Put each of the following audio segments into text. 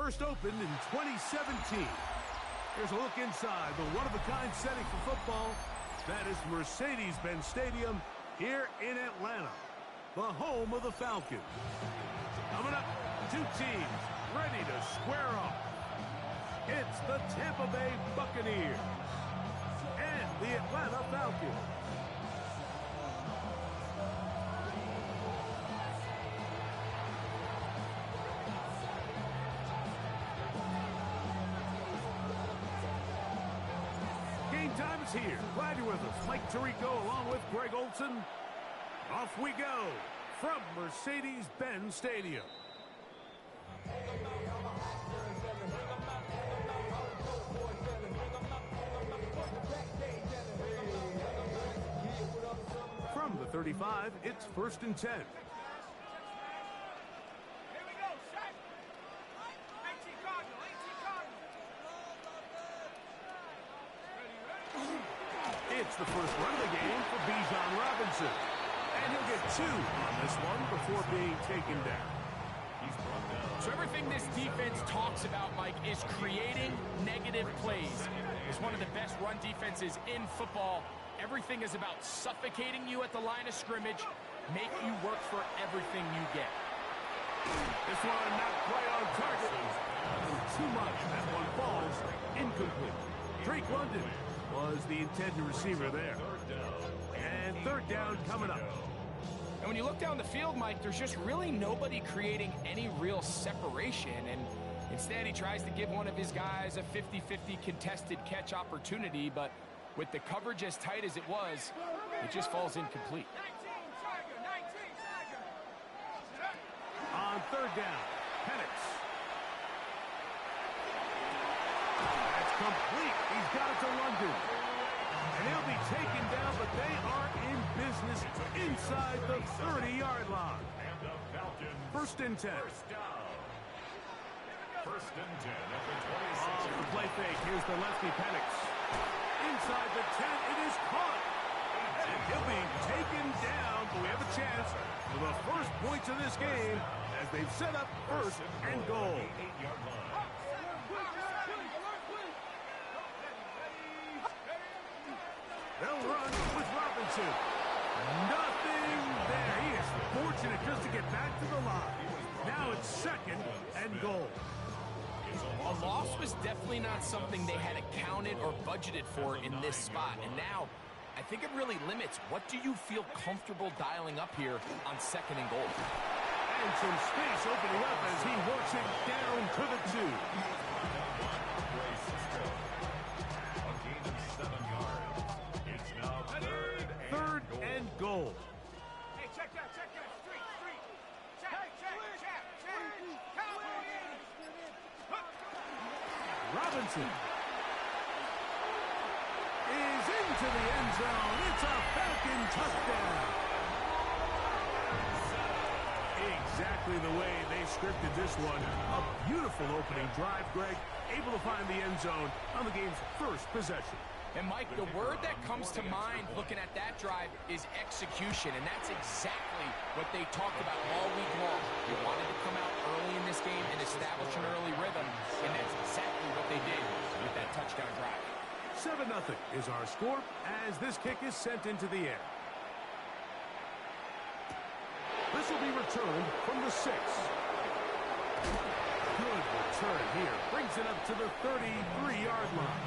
First opened in 2017. Here's a look inside the one-of-a-kind setting for football. That is Mercedes-Benz Stadium here in Atlanta, the home of the Falcons. Coming up, two teams ready to square off. It's the Tampa Bay Buccaneers and the Atlanta Falcons. Game time is here. Glad you're with us. Mike Tirico along with Greg Olson. Off we go from Mercedes-Benz Stadium. From the 35, it's 1st and 10. It's the first run of the game for Bijan Robinson. And he'll get 2 on this one before being taken down. So everything this defense talks about, Mike, is creating negative plays. It's one of the best run defenses in football. Everything is about suffocating you at the line of scrimmage, make you work for everything you get. This one not quite on target. Too much. That one falls incomplete. Drake London was the intended receiver there. And third down coming up. And when you look down the field, Mike, there's just really nobody creating any real separation. And instead, he tries to give one of his guys a 50-50 contested catch opportunity. But with the coverage as tight as it was, it just falls incomplete. On third down, Penix. That's complete. He's got it to London. And he'll be taken down, but they are in business inside the 30-yard line. 1st and 10. First and 10 at the 26. Off the play fake. Here's the lefty Penix. Inside the 10, it is caught. And he'll be taken down, but we have a chance for the first points of this game as they've set up 1st and goal. 8-yard line. They'll run with Robinson. Nothing there. He is fortunate just to get back to the line. Now it's 2nd and goal. A loss was definitely not something they had accounted or budgeted for in this spot. And now, I think it really limits what do you feel comfortable dialing up here on 2nd and goal. And some space opening up as he works it down to the 2. A gain of 7 yards. It's now 3rd and goal. Hey, check that. Street. Check. Robinson is into the end zone. It's a Falcon touchdown. Exactly the way they scripted this one. A beautiful opening drive, Greg. Able to find the end zone on the game's first possession. And, Mike, the word that comes to mind looking at that drive is execution, and that's exactly what they talked about all week long. They wanted to come out early in this game and establish an early rhythm, and that's exactly what they did with that touchdown drive. 7-0 is our score as this kick is sent into the air. This will be returned from the 6. Good return here. Brings it up to the 33-yard line.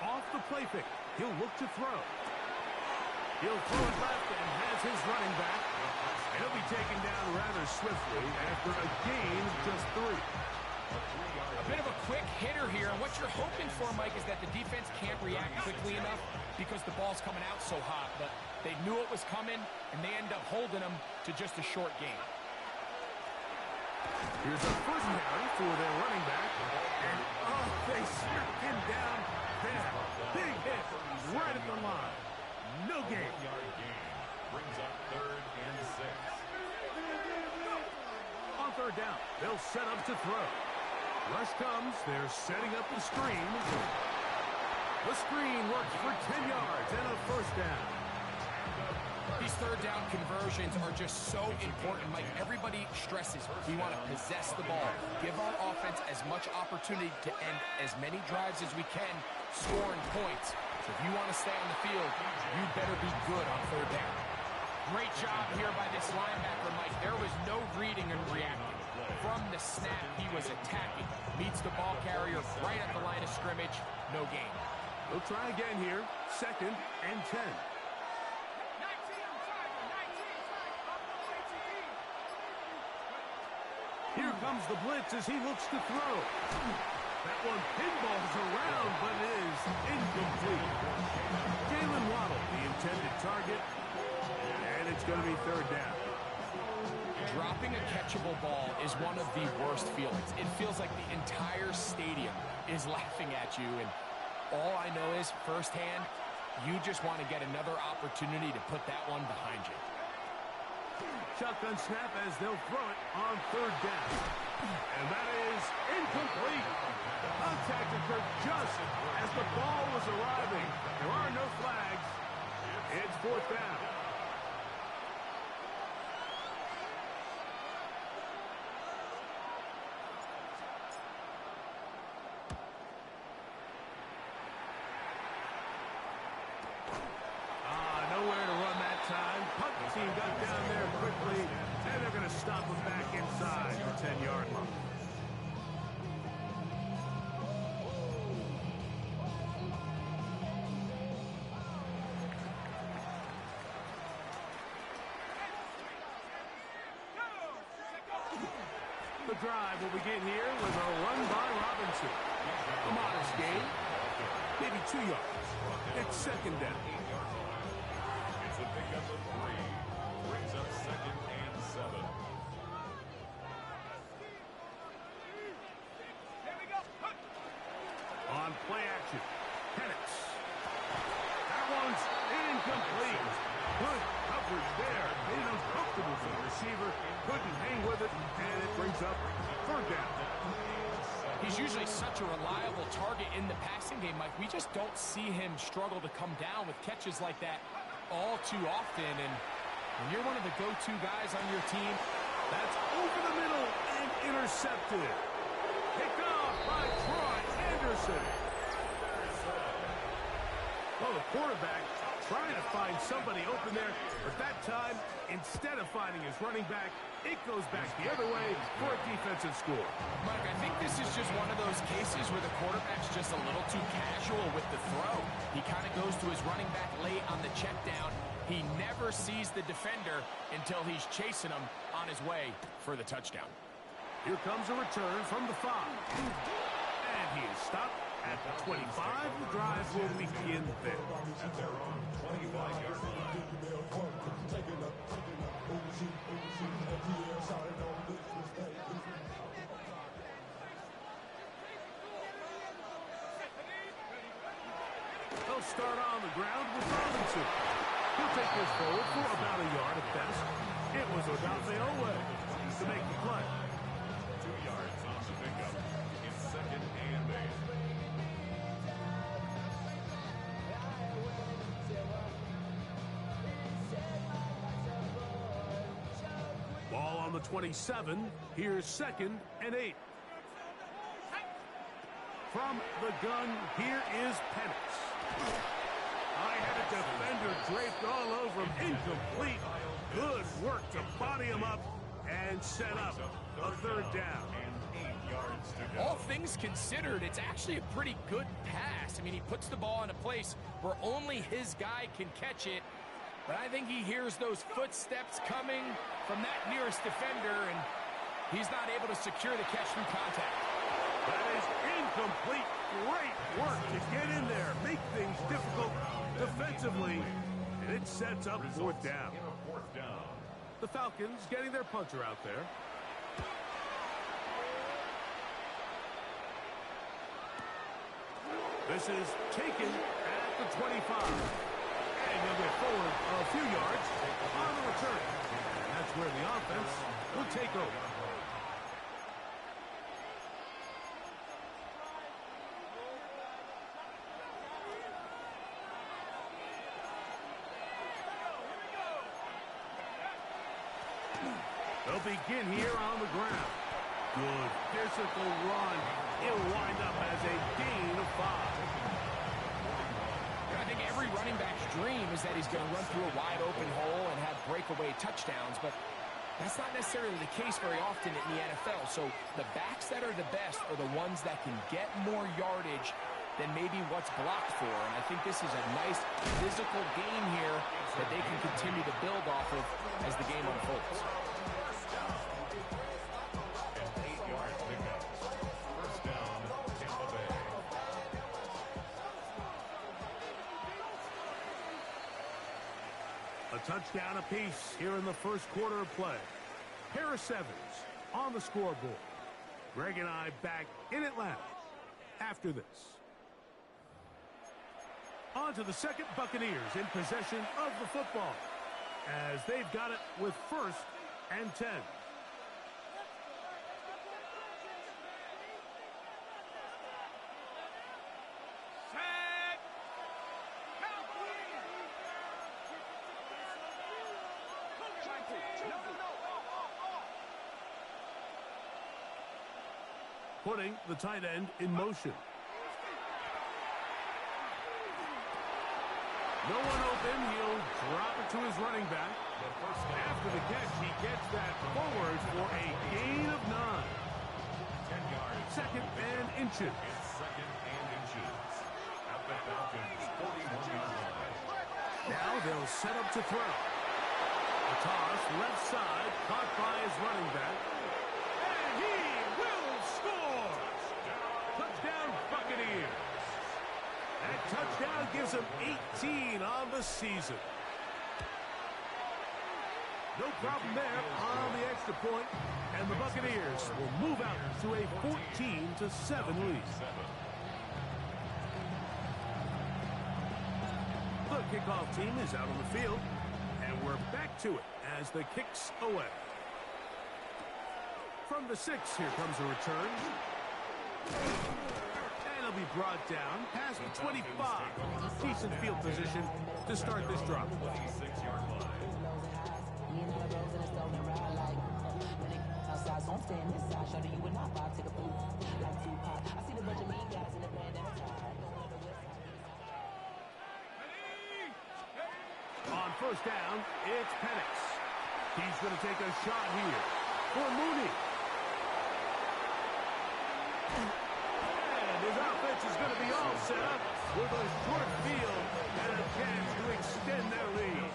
Off the play pick. He'll look to throw. He'll throw it left and has his running back. And he'll be taken down rather swiftly after a gain of just 3. A bit of a quick hitter here, and what you're hoping for, Mike, is that the defense can't react quickly enough because the ball's coming out so hot. But they knew it was coming, and they end up holding them to just a short gain. Here's a first down for their running back. And, they smacked him down there. Big hit right at the line. No gain. 8-yard gain. Brings up 3rd and 6. On third down, they'll set up to throw. Rush comes. They're setting up the screen. The screen works for 10 yards and a first down. These third down conversions are just so important, Mike. Everybody stresses we want to possess the ball, give our offense as much opportunity to end as many drives as we can, scoring points. So if you want to stay on the field, you better be good on third down. Great job here by this linebacker, Mike. There was no reading and reacting. From the snap, he was attacking. Meets the ball carrier right at the line of scrimmage. No gain. They'll try again here. 2nd and 10. Here comes the blitz as he looks to throw. That one pinballs around, but it is incomplete. Jalen Waddle, the intended target, and it's going to be third down. Dropping a catchable ball is one of the worst feelings. It feels like the entire stadium is laughing at you, and all I know is, firsthand, you just want to get another opportunity to put that one behind you. Shotgun snap as they'll throw it on third down. And that is incomplete. Contact occurred just as the ball was arriving. There are no flags. It's fourth down. Nowhere to run that time. Punt team got down there quickly, and they're going to stop him back inside the 10-yard line. The drive will begin here with a run by Robinson. A modest gain, maybe 2 yards. It's second down. It's a pickup of 3. Brings up 2nd and 7. Here we go. On play action, Penix. That one's incomplete. Good coverage there. Made it uncomfortable for the receiver. Couldn't hang with it, and it brings up third down. He's usually such a reliable target in the passing game, Mike. We just don't see him struggle to come down with catches like that all too often. And when you're one of the go-to guys on your team, That's over the middle and intercepted. Picked off by Troy Anderson. Well, the quarterback trying to find somebody open there, but that time, instead of finding his running back, it goes back the other way for a defensive score. Mike, I think this is just one of those cases where the quarterback's just a little too casual with the throw. He kind of goes to his running back late on the check down. He never sees the defender until he's chasing him on his way for the touchdown. Here comes a return from the 5. And he is stopped at the 25. The drive will begin there. At their own 25-yard line. They'll start on the ground with Robinson. He'll take this forward for about a yard at best. It was Odafe Owe to make the play. 2 yards on the pickup. It's 2nd and 8. Ball on the 27. Here's 2nd and 8. From the gun, here is Penix. I had a defender draped all over him. Incomplete. Good work to body him up and set up a third down. And 8 yards to go. All things considered, it's actually a pretty good pass. I mean, he puts the ball in a place where only his guy can catch it. But I think he hears those footsteps coming from that nearest defender, and he's not able to secure the catch through contact. That is incomplete. Great work to get in there, make things difficult defensively, and it sets up fourth down. In a 4th down. The Falcons getting their punter out there. This is taken at the 25. And they'll go forward a few yards on the return. And that's where the offense will take over. will begin here on the ground. Good physical run. It'll wind up as a gain of 5. I think every running back's dream is that he's going to run through a wide open hole and have breakaway touchdowns, but that's not necessarily the case very often in the NFL. So the backs that are the best are the ones that can get more yardage than maybe what's blocked for. And I think this is a nice physical game here that they can continue to build off of as the game unfolds. A touchdown apiece here in the first quarter of play. Harris Evans on the scoreboard. Greg and I back in Atlanta after this. On to the second, Buccaneers in possession of the football as they've got it with 1st and 10. Putting the tight end in motion. No one open. He'll drop it to his running back. After the catch, he gets that forward for a gain of 9. 10 yards. 2nd and inches. It's 2nd and inches. At the Falcons' 41-yard line. Now they'll set up to throw. A toss left side, caught by his running back. And he will score! Touchdown Buccaneers! That touchdown gives him 18 on the season. No problem there on the extra point, and the Buccaneers will move out to a 14-7 lead. The kickoff team is out on the field, and we're back to it as the kick's away. From the 6, here comes a return. And it'll be brought down past the 25. Decent field position to start this drop. 26-yard line. On 1st down, it's Penix. He's going to take a shot here for Mooney. And his offense is going to be all set up with a short field and a chance to extend their lead.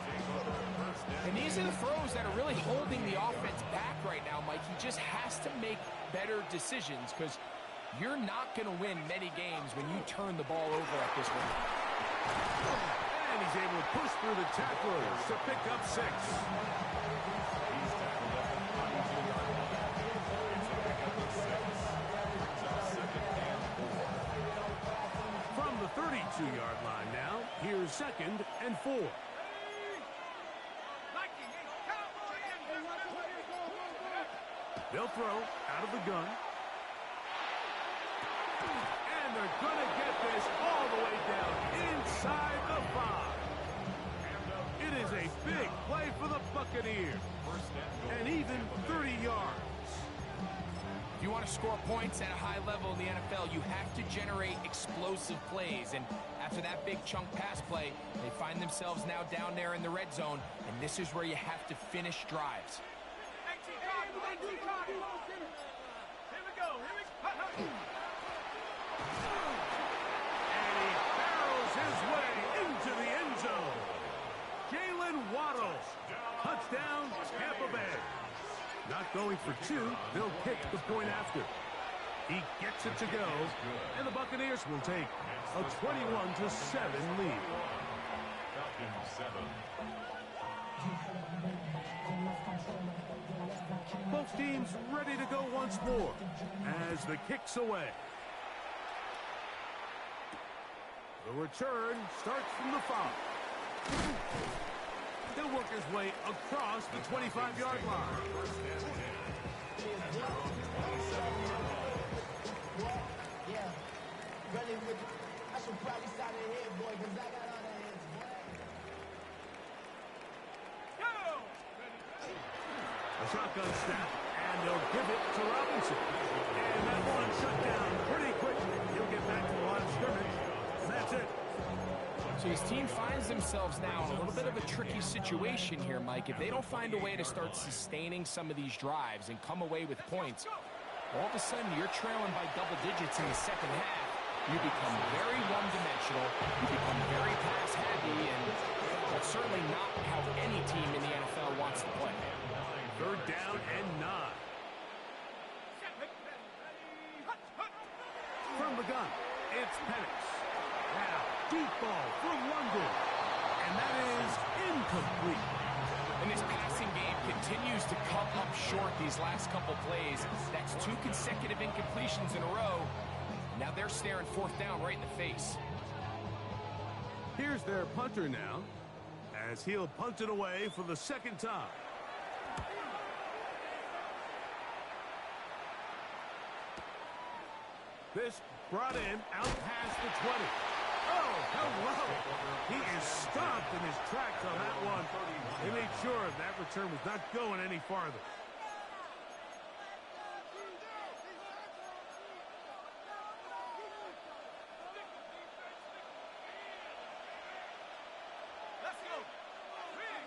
And these are the throws that are really holding the offense back right now, Mike. He just has to make better decisions because you're not going to win many games when you turn the ball over at this rate. And he's able to push through the tacklers to pick up 6. He's tackled at the 42-yard line. It's a pickup of 6. Brings up 2nd and 4. From the 32-yard line now, here's 2nd and 4. They'll throw out of the gun. And they're going to get this all the way down inside the 5. It is a big play for the Buccaneers. And even 30 yards. If you want to score points at a high level in the NFL, you have to generate explosive plays. And after that big chunk pass play, they find themselves now down there in the red zone. And this is where you have to finish drives. And he barrels his way into the end zone. Jalen Waddle. Touchdown, Tampa Bay. Not going for 2. They'll kick the point after. He gets it to go. And the Buccaneers will take a 21-7 lead. Falcons 7. Both teams ready to go once more as the kick's away. The return starts from the 5. He'll work his way across the 25-yard line. A Shotgun snap, and they'll give it to Robinson. And that one shut down pretty quickly. He'll get back to the line of scrimmage. And that's it. So his team finds themselves now in a little bit of a tricky situation here, Mike. If they don't find a way to start sustaining some of these drives and come away with points, all of a sudden you're trailing by double digits in the second half. You become very one-dimensional. You become very pass-heavy, and that's certainly not how any team in the NFL wants to play. 3rd down and 9. From the gun, it's Penix. Now, deep ball for London. And that is incomplete. And this passing game continues to come up short these last couple plays. That's 2 consecutive incompletions in a row. Now they're staring 4th down right in the face. Here's their punter now, as he'll punt it away for the 2nd time. This brought in out past the 20. Oh, hello. He is stopped in his tracks on that one. They made sure that return was not going any farther.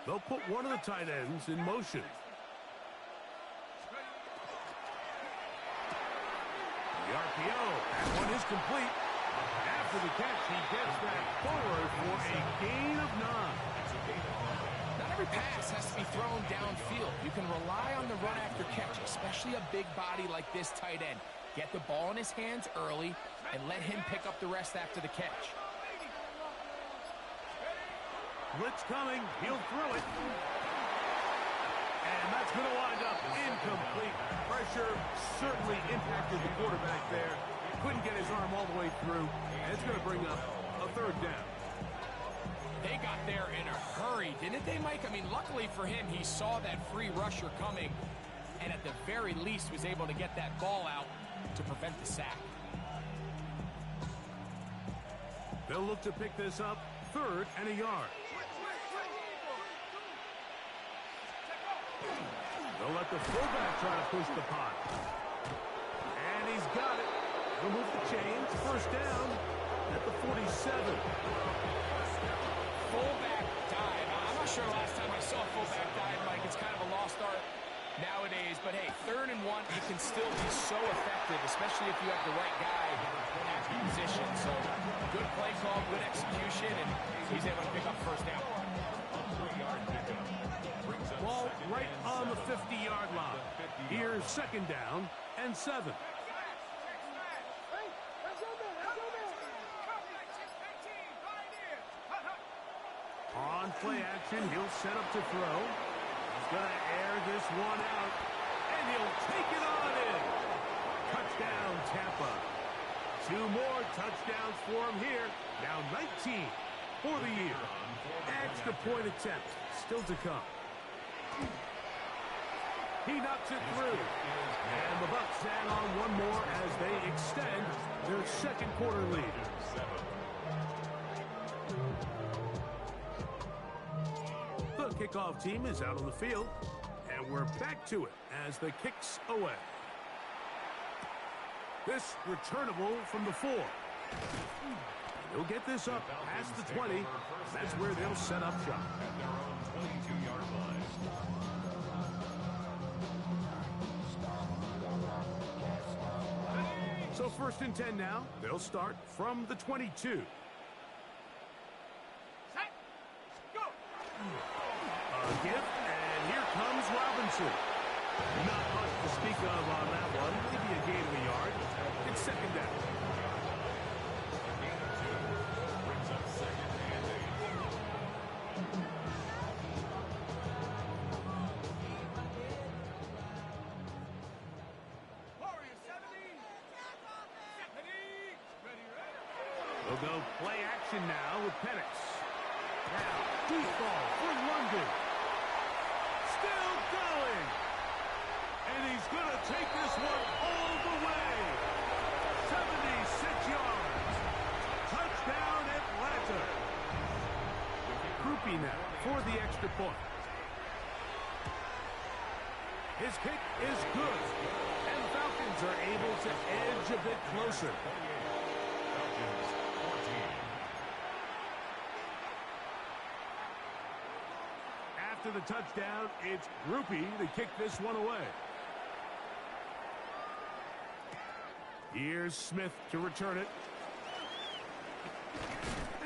They'll put one of the tight ends in motion. The RPO. That one is complete. After the catch, he gets that forward for a gain of 9. Not every pass has to be thrown downfield. You can rely on the run after catch, especially a big body like this tight end. Get the ball in his hands early and let him pick up the rest after the catch. Blitz coming. He'll throw it. And that's going to wind up incomplete. Pressure certainly impacted the quarterback there. Couldn't get his arm all the way through. And it's going to bring up a 3rd down. They got there in a hurry, didn't they, Mike? I mean, luckily for him, he saw that free rusher coming and at the very least was able to get that ball out to prevent the sack. They'll look to pick this up 3rd and a yard. They'll let the fullback try to push the pot. And he's got it. They'll move the chains. 1st down at the 47. Fullback dive. I'm not sure the last time I saw a fullback dive, Mike. It's kind of a lost art nowadays. But, hey, 3rd and 1, it can still be so effective, especially if you have the right guy at the position. So, good play call, good execution, and he's able to pick up 1st down. Ball right on the 50-yard line. Here's 2nd down and 7. On play action, he'll set up to throw. He's going to air this one out, and he'll take it on in. Touchdown, Tampa. 2 more touchdowns for him here. Now 19 for the year. Extra point attempt still to come. He knocks it through. And the Bucs add on one more as they extend their 2nd quarter lead. The kickoff team is out on the field, and we're back to it as the kick's away. This returnable from the 4. He'll get this up past the 20. That's where they'll set up shop. At their own 22-yard line. So 1st and 10 now. They'll start from the 22. A gift, and here comes Robinson. Not much to speak of on that one. Maybe a gain of a yard. It's 2nd down. Brings up 2nd and 8. They'll go play action now with Penix. Now, deep ball for London. Still going. And he's going to take this one all the way. 76 yards. Touchdown, Atlanta. Groupie now for the extra point. His kick is good. And the Falcons are able to edge a bit closer. Falcons 14. After the touchdown, it's Grupe to kick this one away. Here's Smith to return it.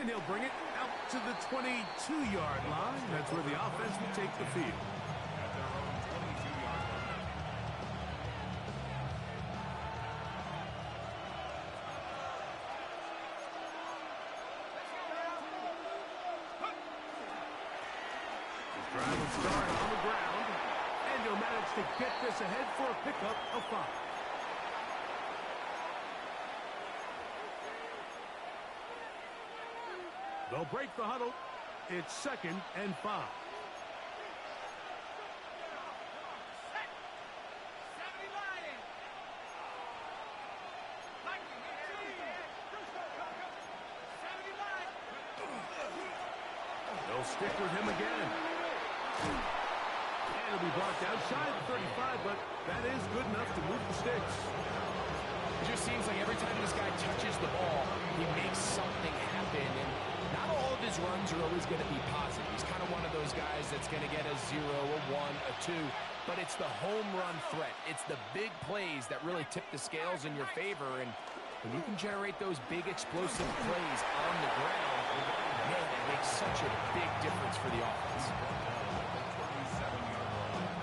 And he'll bring it out to the 22-yard line. That's where the offense will take the field. At their own 22-yard line. His drive will start on the ground. And he'll manage to get this ahead for a pickup of 5. They'll break the huddle. It's 2nd and 5. They'll stick with him again. And it'll be brought down shy of the 35, but that is good enough to move the sticks. It just seems like every time this guy touches the ball, he makes something happen. And not all of his runs are always going to be positive. He's kind of one of those guys that's going to get a 0, a 1, a 2. But it's the home run threat. It's the big plays that really tip the scales in your favor. And when you can generate those big explosive plays on the ground, man, it makes such a big difference for the offense. 27-yard line.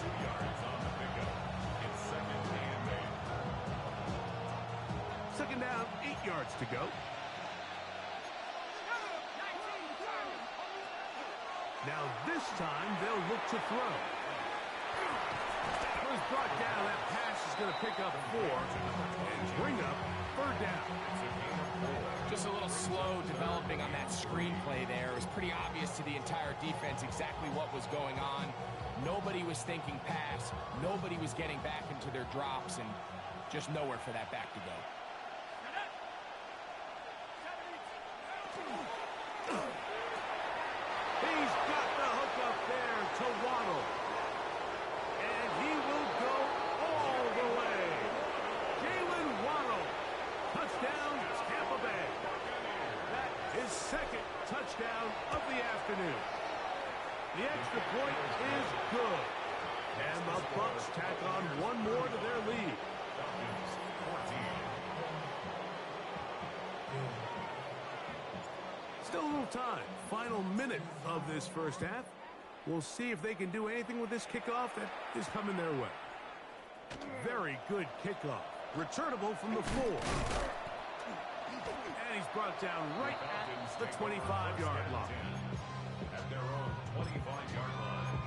2 yards on the pickup. It's 2nd and 8. 2nd down, 8 yards to go. Now this time they'll look to throw. It was brought down. That pass is going to pick up 4 and bring up 3rd down. Just a little slow developing on that screenplay there. It was pretty obvious to the entire defense exactly what was going on. Nobody was thinking pass. Nobody was getting back into their drops, and just nowhere for that back to go. He's got the hook up there to Waddle. And he will go all the way. Jalen Waddle. Touchdown, Tampa Bay. That is 2nd touchdown of the afternoon. The extra point is good. And the Bucs tack on one more to their lead. Falcons 14. Still a little time. Final minute of this first half. We'll see if they can do anything with this kickoff that is coming their way. Very good kickoff. Returnable from the 4. And he's brought down right at the 25-yard line. At their own 25-yard line.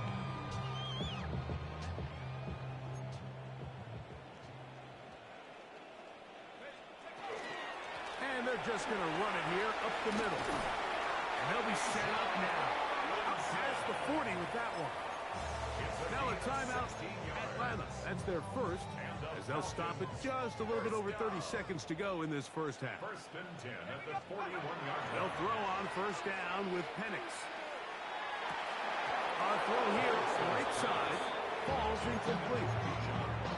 And they're just going to run it here up the middle. And they'll be set up now. Up past the 40 with that one. Now a timeout, Atlanta. That's their first, as they'll stop it just a little bit over 30 seconds to go in this first half. 1st and 10 at the 41-yard line. They'll throw on 1st down with Penix. A throw here, right side, falls incomplete.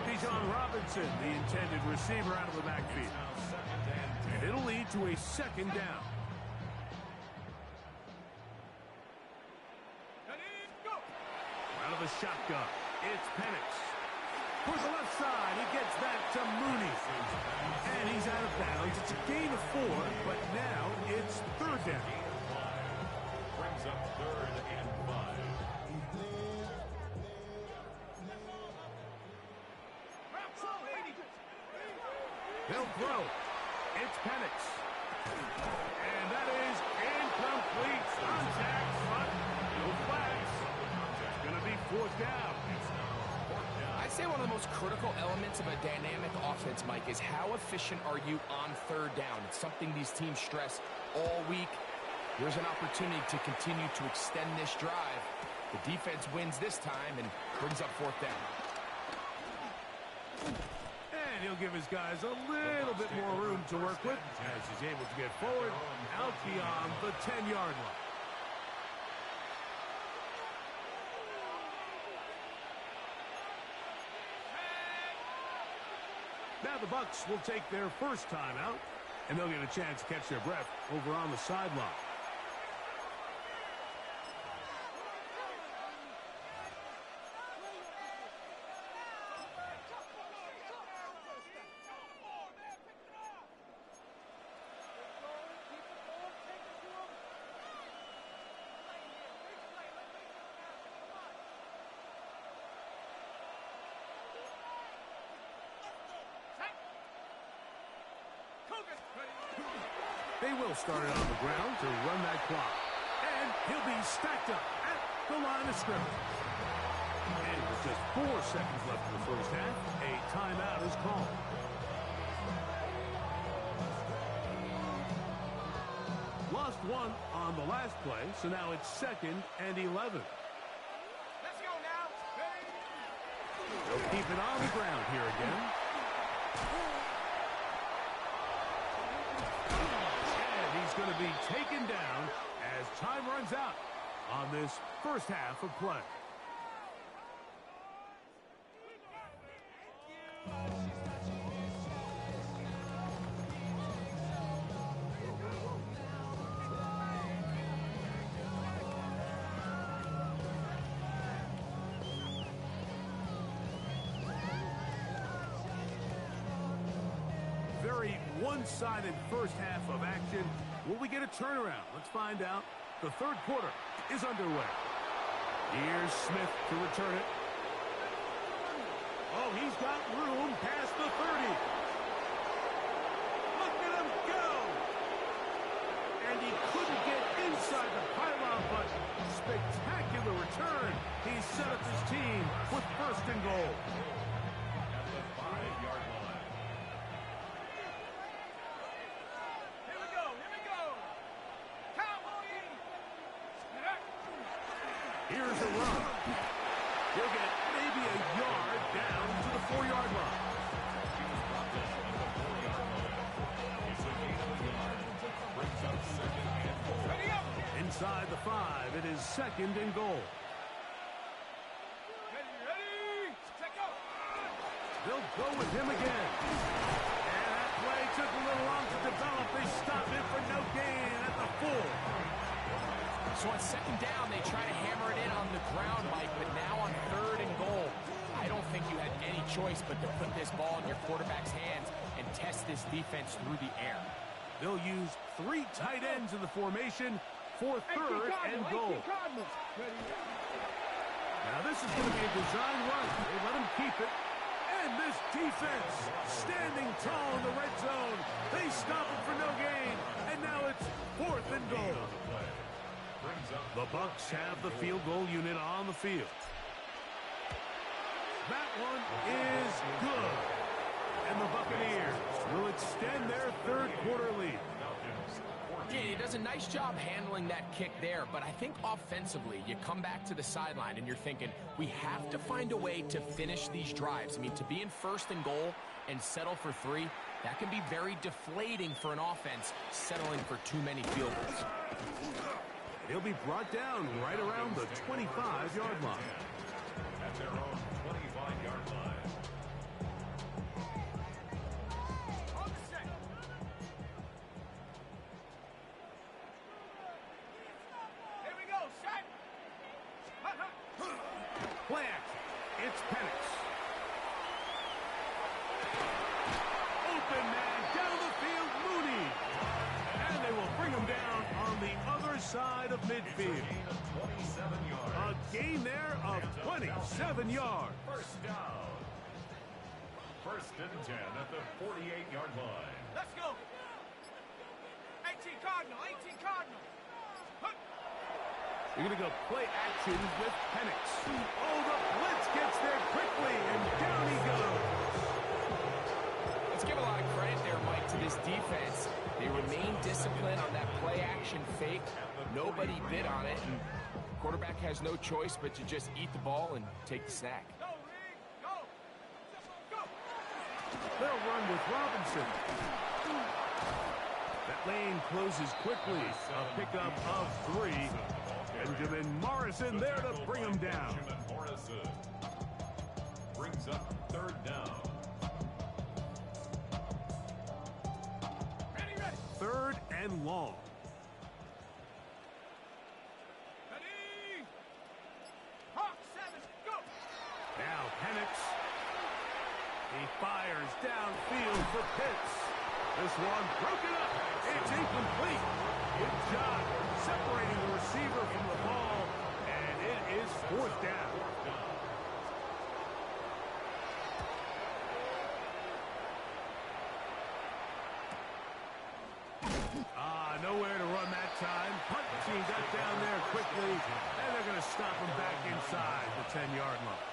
Bijan Robinson, the intended receiver, out of the backfield. And it'll lead to a 2nd down. Out of the shotgun, it's Penix. For the left side, he gets that to Mooney. And he's out of bounds. It's a gain of 4, but now it's 3rd down. Brings up 3rd and 5. They'll throw. It's Penix. And that is incomplete. Contact, but no flags. It's going to be 4th down. I'd say one of the most critical elements of a dynamic offense, Mike, is how efficient are you on 3rd down? It's something these teams stress all week. Here's an opportunity to continue to extend this drive. The defense wins this time and brings up 4th down. And he'll give his guys a little bit more room to work with as he's able to get forward out beyond the 10-yard line. Now the Bucs will take their first timeout, and they'll get a chance to catch their breath over on the sideline. They will start it on the ground to run that clock. And he'll be stacked up at the line of scrimmage. And with just 4 seconds left in the first half, a timeout is called. Lost one on the last play, so now it's 2nd and 11. Let's go now. They'll keep it on the ground here again. He's going to be taken down as time runs out on this first half of play. Very one-sided first half of action. Will we get a turnaround? Let's find out. The third quarter is underway. Here's Smith to return it. Oh, he's got room past the 30. Look at him go! And he couldn't get inside the pylon, but spectacular return. He set up his team with first and goal. At the 5-yard line. Here we go. Cowboy! Here's a run. He'll get maybe a yard down to the 4-yard line. Brings up 2nd and 4. Ready up. Inside the 5, it is 2nd and goal. Ready. Check out. They'll go with him again. And that play took a little long to develop. They stopped it for no gain at the 4. So on 2nd down, they try to hammer it in on the ground, Mike, but now on 3rd and goal, I don't think you had any choice but to put this ball in your quarterback's hands and test this defense through the air. They'll use 3 tight ends in the formation for 3rd and goal. Now this is going to be a design run. They let him keep it. And this defense standing tall in the red zone. They stop it for no gain. And now it's 4th and goal. The Bucs have the field goal unit on the field. That one is good. And the Buccaneers will extend their 3rd quarter lead. Yeah, he does a nice job handling that kick there, but I think offensively, you come back to the sideline and you're thinking, we have to find a way to finish these drives. I mean, to be in 1st and goal and settle for 3, that can be very deflating for an offense settling for too many field goals. He'll be brought down right around the 25-yard line. At their own 25-yard line. On the set. Here we go. Set. Play action. It's Penix. Open man down the field, Mooney. And they will bring him down on the other side of midfield. A gain there of 27 yards. First down. 1st and 10 at the 48-yard line. Let's go. 18 Cardinal. You're going to go play action with Penix. Oh, the blitz gets there quickly, and down he goes. Let's give a lot of credit there, Mike, to this defense. They remain disciplined on that play action fake. Nobody bid on it, and quarterback has no choice but to just eat the ball and take the sack. Go, Reed. Go. They'll run with Robinson. That lane closes quickly. A pickup of 3. Benjamin Morrison there to bring him down. Benjamin Morrison brings up 3rd down. 3rd and long. Ready? Hawk 7, go! Now Penix. He fires downfield for Pitts. This one broken up. It's incomplete. Good job separating the receiver from the ball, and it is 4th down. Nowhere to run that time. Punt team got down there quickly, and they're going to stop him back inside the 10-yard line.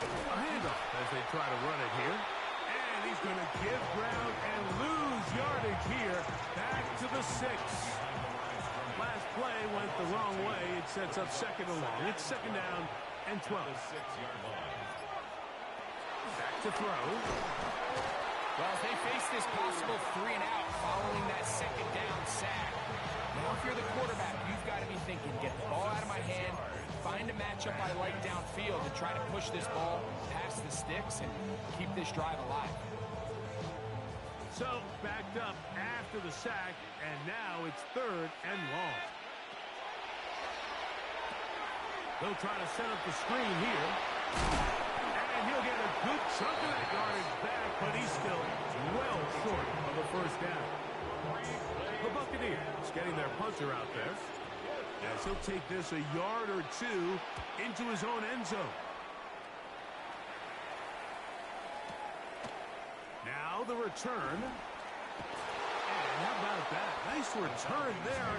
A handoff as they try to run it here. And he's going to give ground and lose yardage here. Back to the 6. Last play went the wrong way. It sets up 2nd and long. It's 2nd down and 12. Back to throw. Well, they face this possible 3 and out following that 2nd down sack. Now, if you're the quarterback, you've got to be thinking, get the ball out of my hand, find a matchup I like downfield, and try to push this ball past the sticks and keep this drive alive. So, backed up after the sack, and now it's 3rd and long. They'll try to set up the screen here. And he'll get a good chunk of that yardage back, but he's still well short of the 1st down. The Buccaneers getting their punter out there, as he'll take this a yard or 2 into his own end zone. Now the return. And how about that? Nice return there.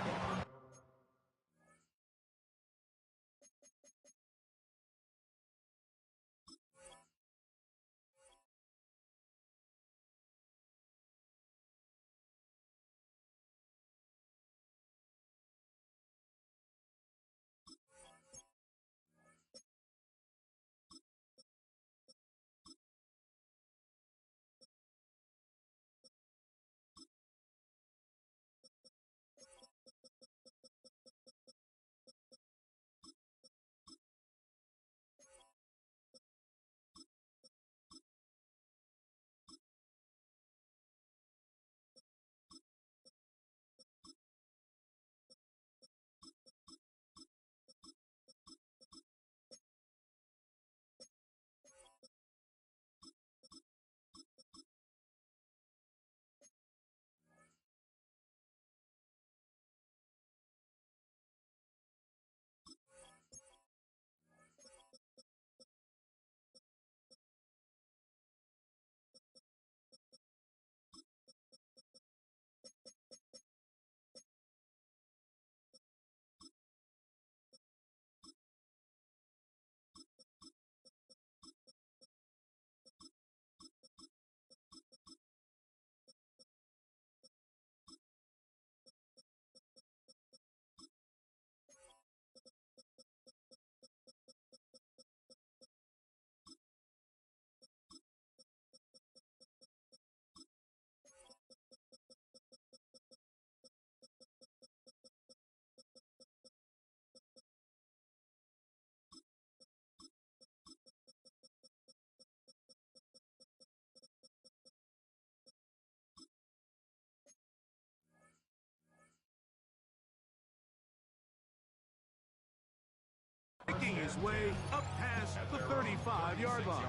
Making his way up past the 35-yard line.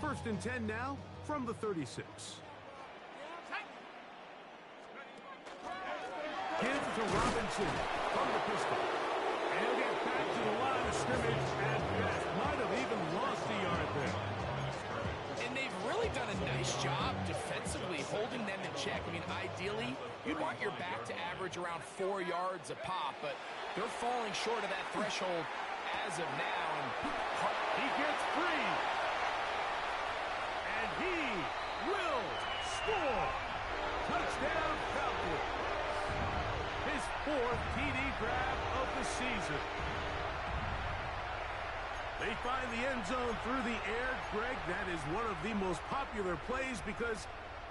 First and 10 now from the 36. Give to Robinson from the pistol. And he'll get back to the line of scrimmage at best. Might have even lost a yard there. And they've really done a nice job defensively holding them in check. I mean, ideally, you'd want your back to average around 4 yards a pop, but they're falling short of that threshold as of now. And he gets free. And he will score. Touchdown, Falcons. His 4th TD grab of the season. They find the end zone through the air. Greg, that is one of the most popular plays because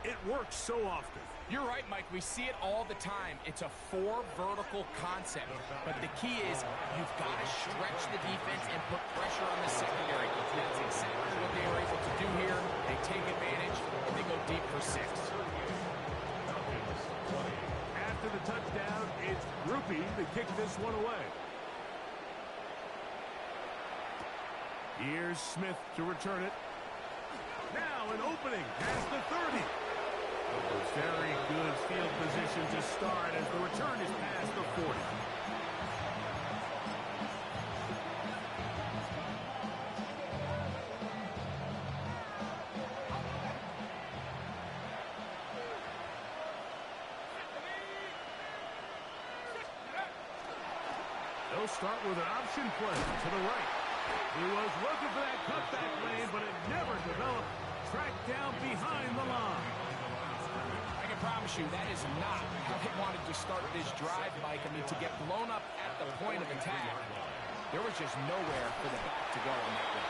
it works so often. You're right, Mike. We see it all the time. It's a 4 vertical concept. But the key is you've got to stretch the defense and put pressure on the secondary. That's exactly what they were able to do here. They take advantage, and they go deep for 6. After the touchdown, it's Grupe to kick this one away. Here's Smith to return it. Now an opening past the 30. Very good field position to start as the return is past the 40. They'll start with an option play to the right. He was looking for that cutback lane, but it never developed. Tracked down behind the line. I can promise you that is not how they wanted to start this drive, Mike. I mean, to get blown up at the point of attack, there was just nowhere for the back to go on that play.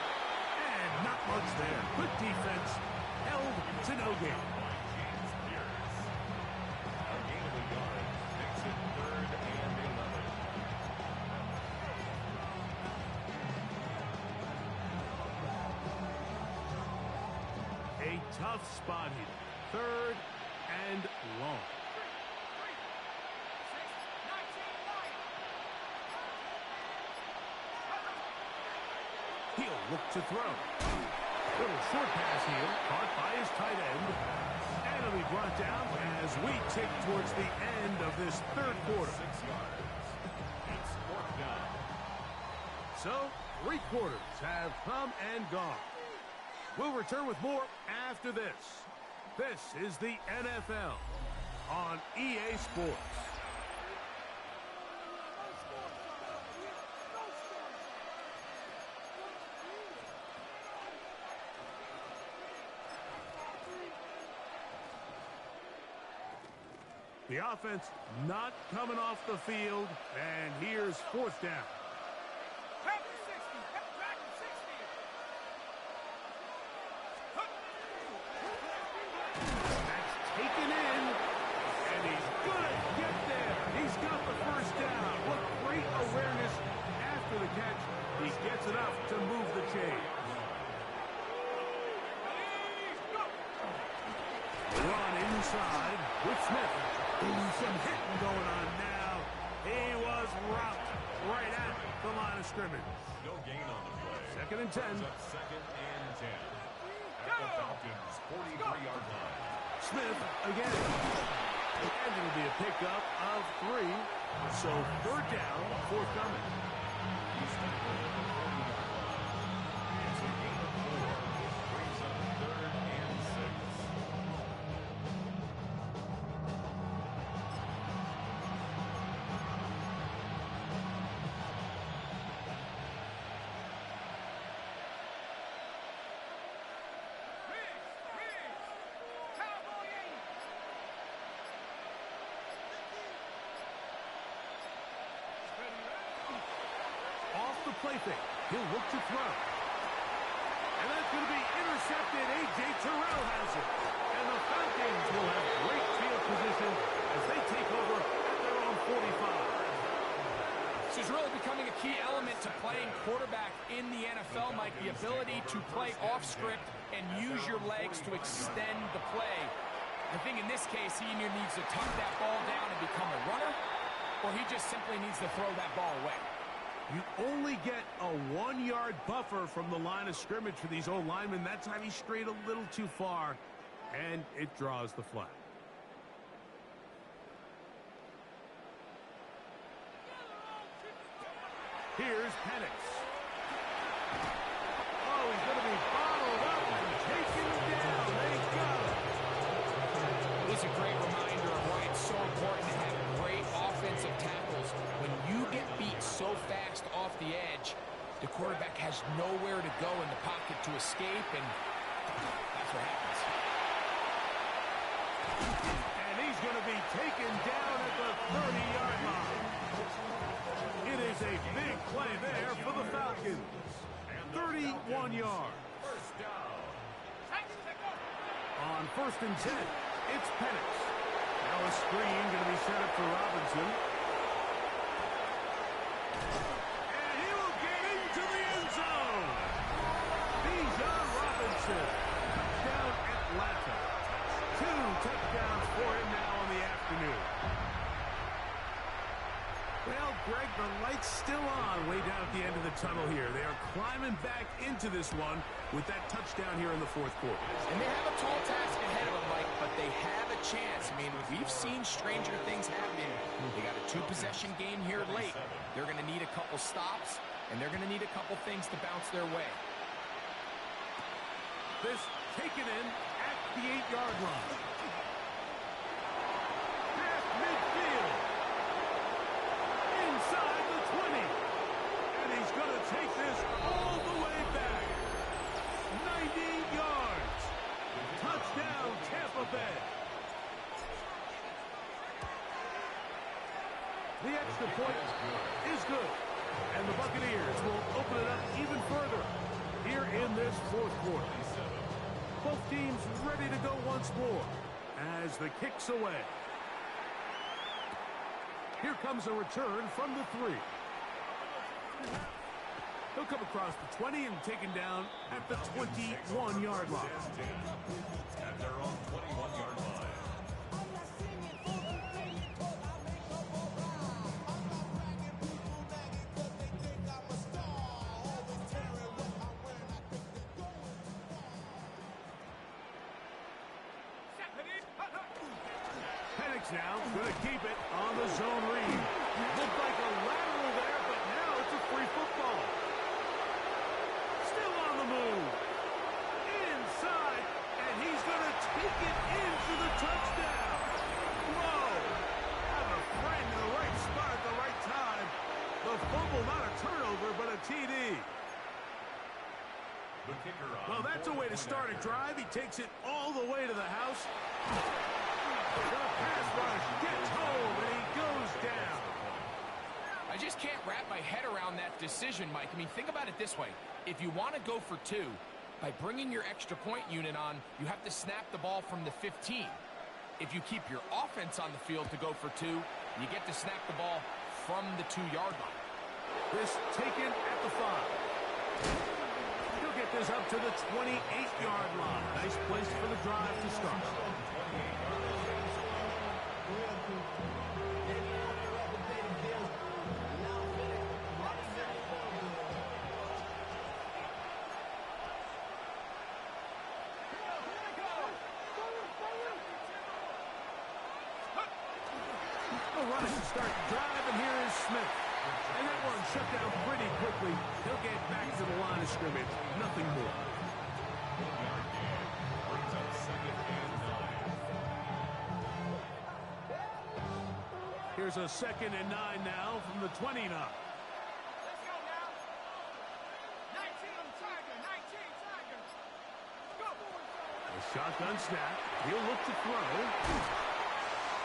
And not much there. Good defense. Held to no gain. A tough spot here. 3rd and long. 3, 6, 19, He'll look to throw. Little short pass here, caught by his tight end. And it'll be brought down as we tick towards the end of this 3rd quarter. 6 yards. It's 4th down. So, 3 quarters have come and gone. We'll return with more after this. This is the NFL on EA Sports. The offense not coming off the field, and here's 4th down. Back to 60. Back to 60. That's taken in, and he's gonna get there. He's got the 1st down. What great awareness after the catch. He gets enough to move the chain. Run inside with Smith. Ooh, some hitting going on now. He was rocked right at the line of scrimmage. No gain on the play. 2nd and 10. Brings up 2nd and 10. At the Falcons' 43-yard line. Smith again. And it'll be a pickup of 3. So 3rd down, forthcoming. It's a gain of 4. Brings up 3rd and 6. Cowboy 8. Off the play fake. He'll look to throw. And that's going to be intercepted. A.J. Terrell has it. And the Falcons will have great field position as they take over at their own 45. This is really becoming a key element to playing quarterback in the NFL, Mike. The ability to play off script and use your legs to extend the play. I think in this case, he either needs to tuck that ball down and become a runner, or he just simply needs to throw that ball away. You only get a 1-yard buffer from the line of scrimmage for these old linemen. That time he strayed a little too far, and it draws the flag. Here's Penix. Oh, he's going to be bottled up and taken down. They got him. It was a great reminder of why it's so important to have great offensive tackles. When you get beat so fast off the edge, the quarterback has nowhere to go in the pocket to escape, and that's what happens. And he He's going to be taken down at the 30-yard line. It is a big play there for the Falcons. 31 yards. First down. On 1st and 10, it's Penix. Now a screen going to be set up for Robinson. And he will get into the end zone. Bijan Robinson. Touchdown Atlanta. 2 touchdowns for him now on the afternoon. Well, Greg, the light's still on way down at the end of the tunnel here. They are climbing back into this one with that touchdown here in the 4th quarter. And they have a tall task ahead of them, Mike, but they have a chance. I mean, we've seen stranger things happen. They got a 2-possession game here late. They're going to need a couple stops, and they're going to need a couple things to bounce their way. This taken in at the 8-yard line. Past midfield. Inside the 20. And he's going to take this all the way back. 90 yards. Touchdown, Tampa Bay. The extra point is good. And the Buccaneers will open it up even further here in this 4th quarter. Both teams ready to go once more as the kick's away. Here comes a return from the 3. He'll come across the 20 and taken down at the 21-yard line. At their own 21-yard line. Penix now going to keep it on the zone read. Looked like a lateral there, but now it's a free football. Still on the move. Inside, and he's going to take it into the touchdown. Whoa. Have a friend in the right spot at the right time. The fumble, not a turnover, but a TD. The kicker on. Well, that's a way to start a drive. He takes it all the way to the house. The pass rush gets home, and he goes down. I just can't wrap my head around that decision, Mike. I mean, think about it this way. If you want to go for 2, by bringing your extra point unit on, you have to snap the ball from the 15. If you keep your offense on the field to go for 2, you get to snap the ball from the 2-yard line. This taken at the 5. He'll get this up to the 28-yard line. Nice place for the drive to start. Running to start the drive, and here is Smith. And that one shut down pretty quickly. He'll get back to the line of scrimmage. Nothing more. Brings up 2nd and 9. Here's a 2nd and 9 now from the 29. Let's go now. 19 on the Tiger. 19 Tiger. Go. A shotgun snap. He'll look to throw.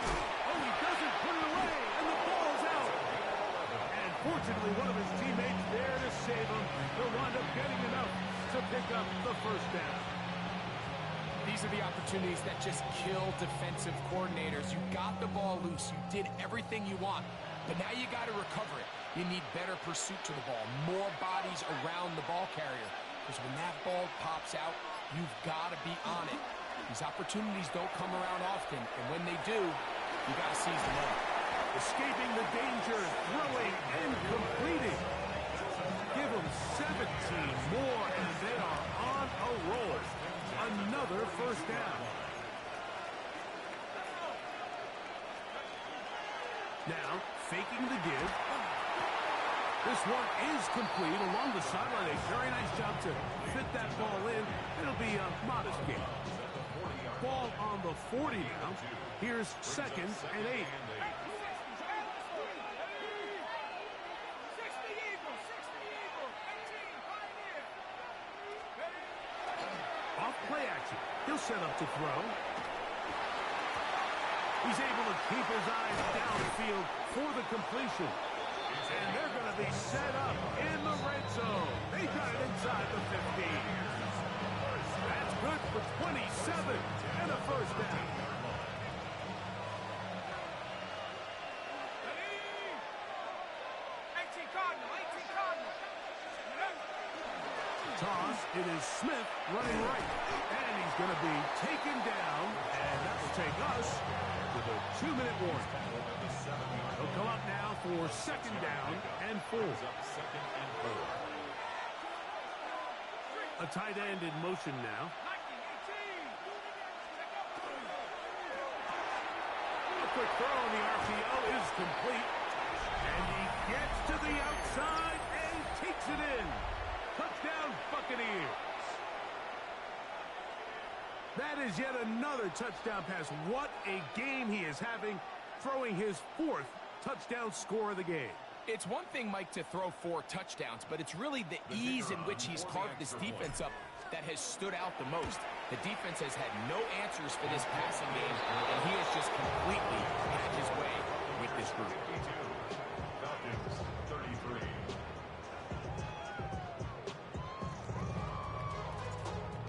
Oh, he doesn't put it away, and the ball's out. And fortunately, one of his teammates there to save him. He'll wind up getting enough to pick up the 1st down. These are the opportunities that just kill defensive coordinators. You got the ball loose. You did everything you want. But now you got to recover it. You need better pursuit to the ball, more bodies around the ball carrier. Because when that ball pops out, you've got to be on it. These opportunities don't come around often, and when they do, you got to seize the moment. Escaping the danger, throwing, and completing. Give them 17 more, and they are on a roll. Another 1st down. Now, faking the give. This one is complete along the sideline. A very nice job to fit that ball in. It'll be a modest gain. Ball on the 40 now. Here's 2nd and 8. 60 Eagles. 60 Eagles. 18 Pioneer. Off play action. He'll set up to throw. He's able to keep his eyes downfield for the completion. And they're going to be set up in the red zone. They got it inside the 15. That's good for 27 and a first down. 18 Cardinal, 18 Cardinal. Toss, it is Smith running right. And he's going to be taken down. And that will take us to the 2-minute warning. He'll come up now for second down and 4. A tight end in motion now. 19, 18. A quick throw on the RPO is complete. And he gets to the outside and takes it in. Touchdown, Buccaneers. That is yet another touchdown pass. What a game he is having, throwing his 4th touchdown score of the game. It's one thing, Mike, to throw 4 touchdowns, but it's really the ease in which he's carved this defense up that has stood out the most. The defense has had no answers for this passing game, and he has just completely had his way with this group. Falcons 33.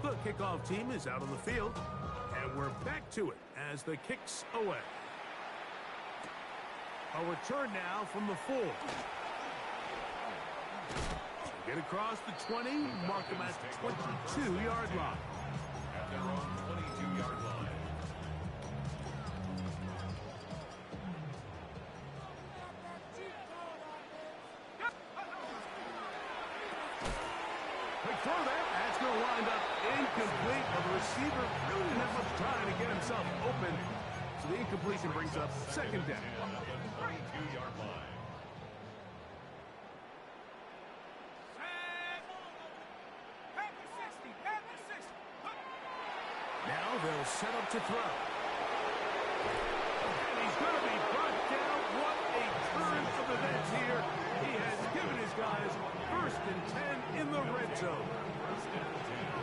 The kickoff team is out on the field, and we're back to it as the kick's away. A return now from the 4. Get across the 20, mark him at the 22-yard line. At their own 22-yard line. Quick throw there. That's going to wind up incomplete. But the receiver really didn't have much time to get himself open. So the incompletion brings up second down. 22-yard line. Now they'll set up to throw. And he's going to be brought down. What a turn of events here. He has given his guys 1st and 10 in the red zone.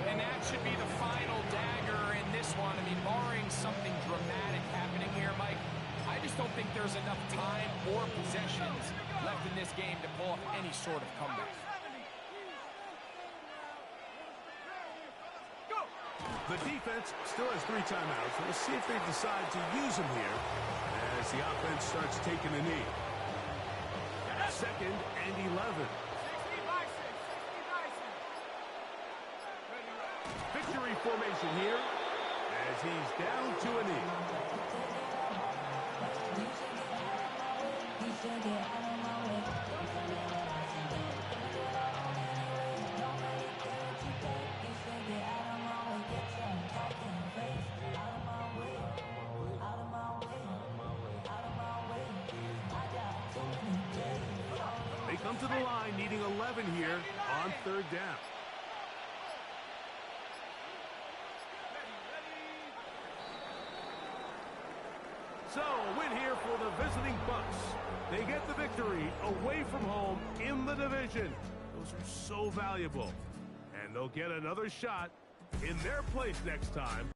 And that should be the final dagger in this one. I mean, barring something dramatic happening here, Mike, I just don't think there's enough time or possessions left in this game to pull off any sort of comeback. The defense still has 3 timeouts. We'll see if they decide to use them here as the offense starts taking a knee. 2nd and 11. Victory formation here as he's down to a knee. They come to the line needing 11 here on 3rd down. So, a win here for the visiting Bucks. They get the victory away from home in the division. Those are so valuable. And they'll get another shot in their place next time.